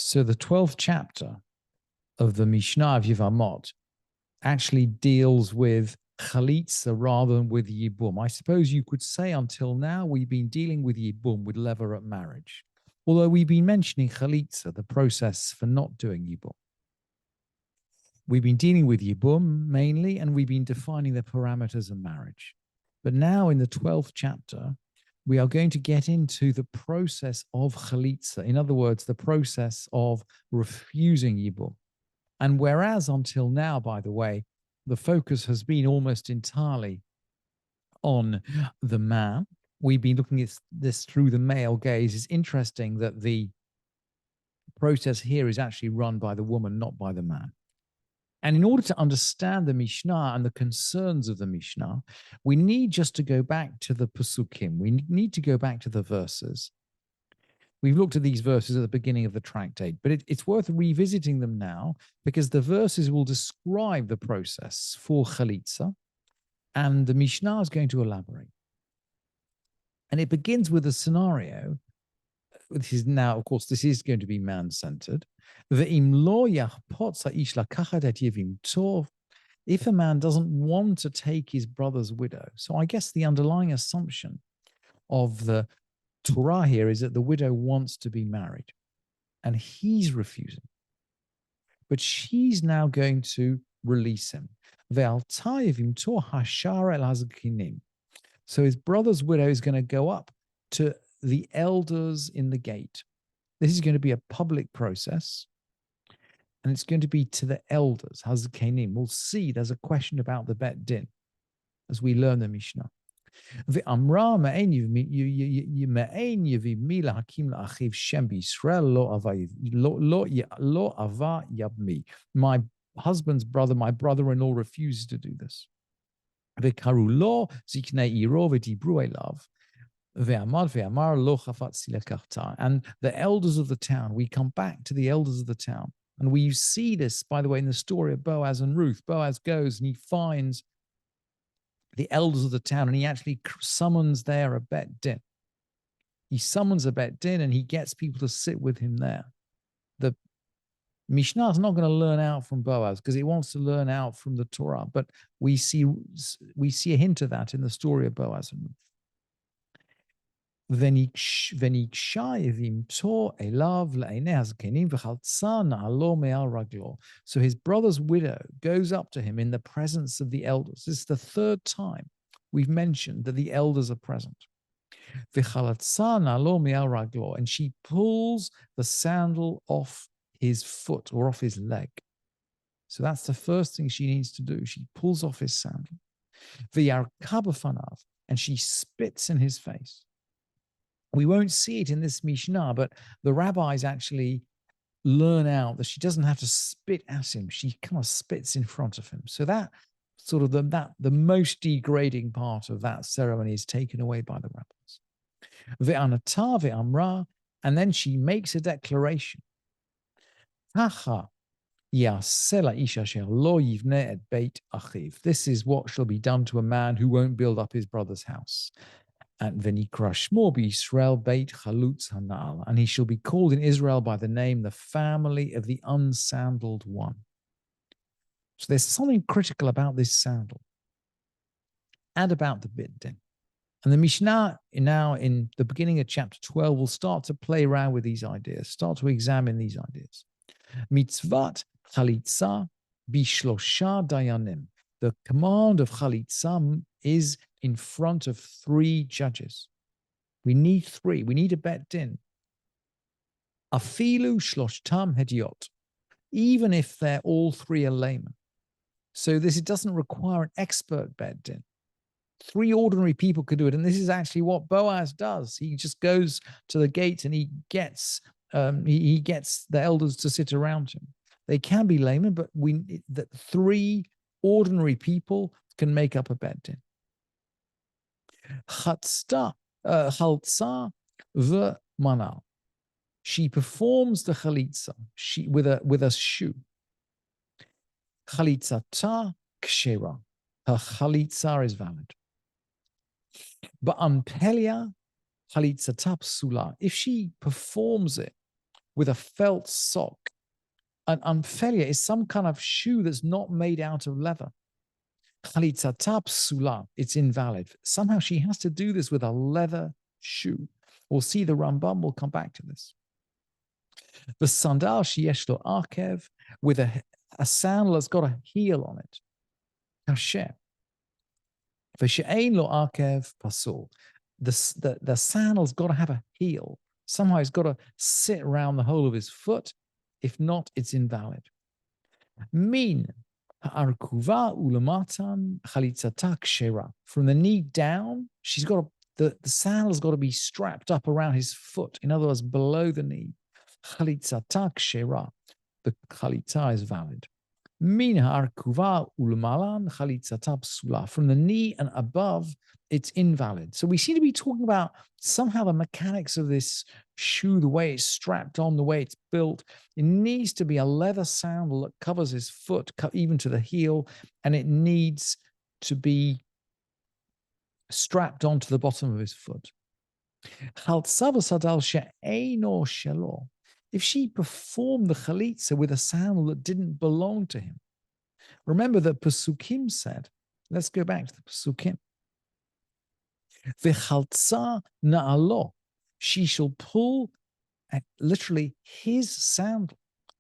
So the 12th chapter of the Mishnah of Yevamot actually deals with halitza rather than with yibum. I suppose you could say until now we've been dealing with yibum, with levirate marriage. Although we've been mentioning halitza, the process for not doing yibum. We've been dealing with yibum mainly, and we've been defining the parameters of marriage. But now in the 12th chapter, we are going to get into the process of halitza. In other words, the process of refusing yibum. And whereas until now, by the way, the focus has been almost entirely on the man, we've been looking at this through the male gaze. It's interesting that the process here is actually run by the woman, not by the man. And in order to understand the Mishnah and the concerns of the Mishnah, we need just to go back to the Pesukim. We need to go back to the verses. We've looked at these verses at the beginning of the tractate, but it's worth revisiting them now because the verses will describe the process for chalitza, and the Mishnah is going to elaborate. And it begins with a scenario. This is now, of course, this is going to be man-centered. If a man doesn't want to take his brother's widow, so I guess the underlying assumption of the Torah here is that the widow wants to be married and he's refusing. But she's now going to release him. So his brother's widow is going to go up to the elders in the gate. This is going to be a public process, and it's going to be to the elders, hazkenim. We'll see there's a question about the bet din as we learn the Mishnah. My husband's brother, my brother-in-law refuses to do this. And the elders of the town, we come back to the elders of the town. And we see this, by the way, in the story of Boaz and Ruth. Boaz goes and he finds the elders of the town, and he actually summons there a bet din. He summons a bet din, and he gets people to sit with him there. The Mishnah is not going to learn out from Boaz because he wants to learn out from the Torah, but we see a hint of that in the story of Boaz and Ruth. So his brother's widow goes up to him in the presence of the elders. This is the third time we've mentioned that the elders are present. And she pulls the sandal off his foot or off his leg. So that's the first thing she needs to do. She pulls off his sandal. And she spits in his face. We won't see it in this Mishnah, but the rabbis actually learn out that she doesn't have to spit at him. She kind of spits in front of him. So that sort of the most degrading part of that ceremony is taken away by the rabbis. Ve'anata ve'amra, and then she makes a declaration. This is what shall be done to a man who won't build up his brother's house. And and he shall be called in Israel by the name, the family of the unsandaled one. So there's something critical about this sandal and about the bit din. And the Mishnah now in the beginning of chapter 12 will start to play around with these ideas, start to examine these ideas. Mitzvat halitza bishlosha dayanim. The command of halitza is in front of 3 judges. We need 3. We need a bet din. Afilu shloshtam hediot. Even if they're all 3 are laymen. So it doesn't require an expert bet din. 3 ordinary people could do it. And this is actually what Boaz does. He just goes to the gate and he gets the elders to sit around him. They can be laymen, but that 3 ordinary people can make up a bet din. Halitza v'manal. She performs the halitza with a shoe. Chalitzata kshera. Her halitza is valid. Ba'ampelia halitzata psula. If she performs it with a felt sock. An unfelia is some kind of shoe that's not made out of leather. Halitza psula, it's invalid. Somehow she has to do this with a leather shoe. We'll see the Rambam, we'll come back to this. The sandal sheyesh lo arkev, with a sandal that's got a heel on it. Kasher. V'she'ein lo arkev pasul. The sandal's got to have a heel. Somehow it's got to sit around the whole of his foot. If not, it's invalid. Min ha'arkuva ulamatan chalitzata kshera. From the knee down, she's got the sandal's got to be strapped up around his foot. In other words, below the knee. Chalitzata kshera. The chalitza is valid. Min ha'arkuva ulamalan chalitzata psula. From the knee and above, it's invalid. So we seem to be talking about somehow the mechanics of this shoe, the way it's strapped on, the way it's built. It needs to be a leather sandal that covers his foot, even to the heel, and it needs to be strapped onto the bottom of his foot. If she performed the chalitza with a sandal that didn't belong to him. Remember that Pesukim said, let's go back to the Pesukim. V'chaltza na'alo, she shall pull literally his sandal.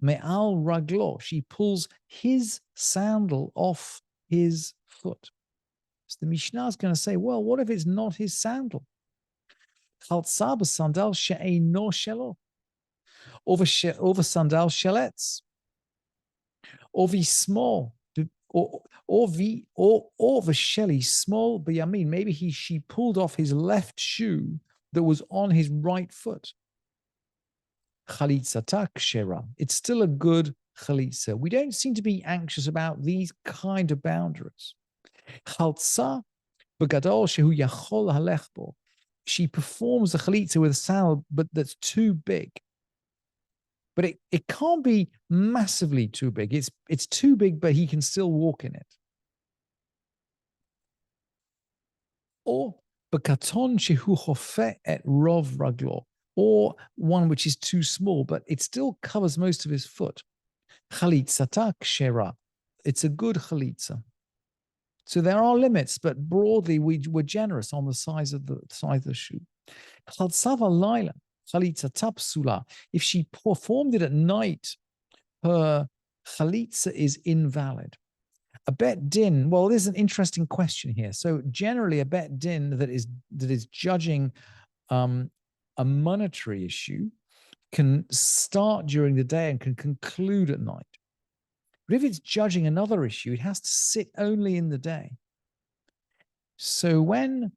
Me'al raglo, she pulls his sandal off his foot. So the Mishnah is going to say, well, what if it's not his sandal? Chaltza b'sandal she'eino shelo. Or the sandal shelets. Or the small. Or the shelly small biyamin. Maybe she pulled off his left shoe that was on his right foot. Chalitzata kshera. It's still a good chalitza. We don't seem to be anxious about these kind of boundaries. Chaltza b'gadol shehu yachol halech bo. She performs the chalitza with a sandal, but that's too big. But it can't be massively too big. It's too big, but he can still walk in it. Or b'katon shehu chofeh et rov raglo, or one which is too small, but it still covers most of his foot. Chalitzata kshera. It's a good chalitza. So there are limits, but broadly we're generous on the size of the shoe. Chaltzava laila. Chalitza psula. If she performed it at night, her chalitza is invalid. A bet din, well, there's an interesting question here. So generally a bet din that is judging a monetary issue can start during the day and can conclude at night. But if it's judging another issue, it has to sit only in the day. So when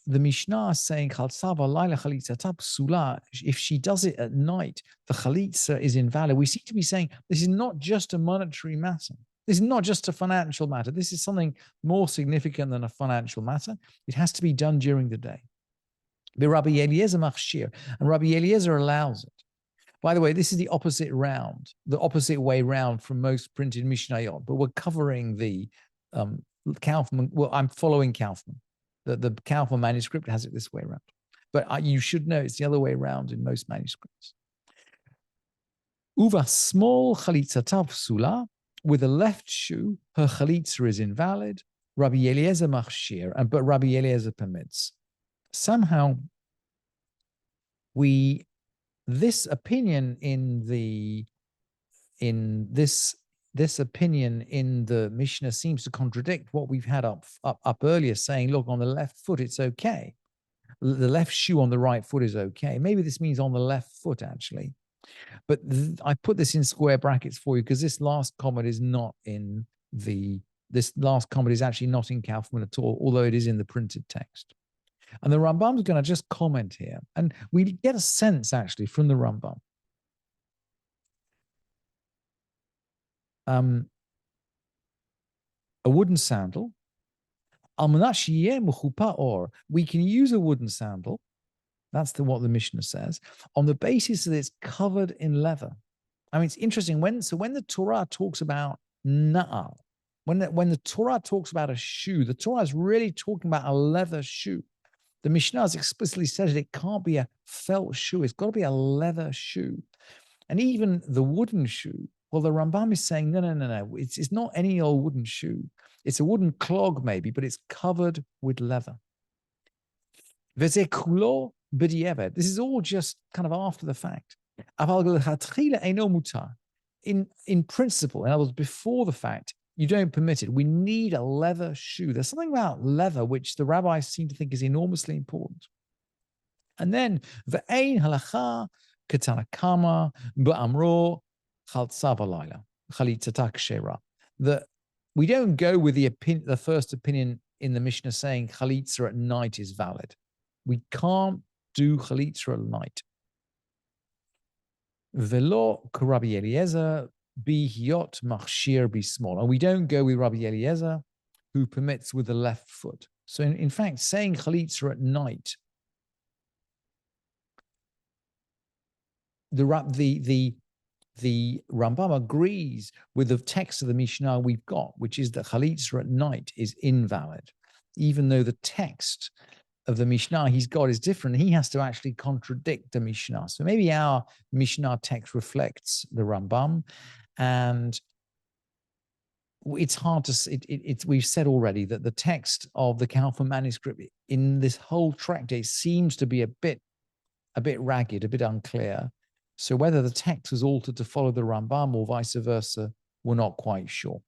the Mishnah is saying, if she does it at night, the chalitza is invalid. We seem to be saying this is not just a monetary matter. This is not just a financial matter. This is something more significant than a financial matter. It has to be done during the day. Rabbi Eliezer machshir, and Rabbi Eliezer allows it. By the way, this is the opposite way round from most printed Mishnayot, but we're covering the Kaufman. Well, I'm following Kaufman. The Kaufman manuscript has it this way around. But you should know it's the other way around in most manuscripts. Uva small chalitza psula, with the left shoe, her chalitza is invalid. Rabbi Eliezer machshir, but Rabbi Eliezer permits. Somehow, this opinion this opinion in the Mishnah seems to contradict what we've had up earlier, saying, look, on the left foot, it's okay. The left shoe on the right foot is okay. Maybe this means on the left foot, actually. But I put this in square brackets for you because this last comment is not in this last comment is actually not in Kaufman at all, although it is in the printed text. And the Rambam is going to just comment here. And we get a sense, actually, from the Rambam. A wooden sandal. Or we can use a wooden sandal. That's what the Mishnah says, on the basis that it's covered in leather. I mean, it's interesting. When the Torah talks about na'al, when the Torah talks about a shoe, the Torah is really talking about a leather shoe. The Mishnah has explicitly said it can't be a felt shoe. It's got to be a leather shoe. And even the wooden shoe, well, the Rambam is saying, no. It's not any old wooden shoe. It's a wooden clog maybe, but it's covered with leather. This is all just kind of after the fact. In principle, in other words, before the fact, you don't permit it. We need a leather shoe. There's something about leather which the rabbis seem to think is enormously important. And then ve'ein halacha ketanakama ba'amro halitza v'layla halitza kshera. That we don't go with the first opinion in the Mishnah saying halitza at night is valid. We can't do halitza at night. Velo Rabbi Eliezer bihiyot machshir bismol. And we don't go with Rabbi Eliezer, who permits with the left foot. So in fact, saying halitza at night, the Rambam agrees with the text of the Mishnah we've got, which is that halitza at night is invalid, even though the text of the Mishnah he's got is different. He has to actually contradict the Mishnah. So maybe our Mishnah text reflects the Rambam, and it's hard to. We've said already that the text of the Kaufman manuscript in this whole tractate seems to be a bit ragged, a bit unclear. So whether the text was altered to follow the Rambam or vice versa, we're not quite sure.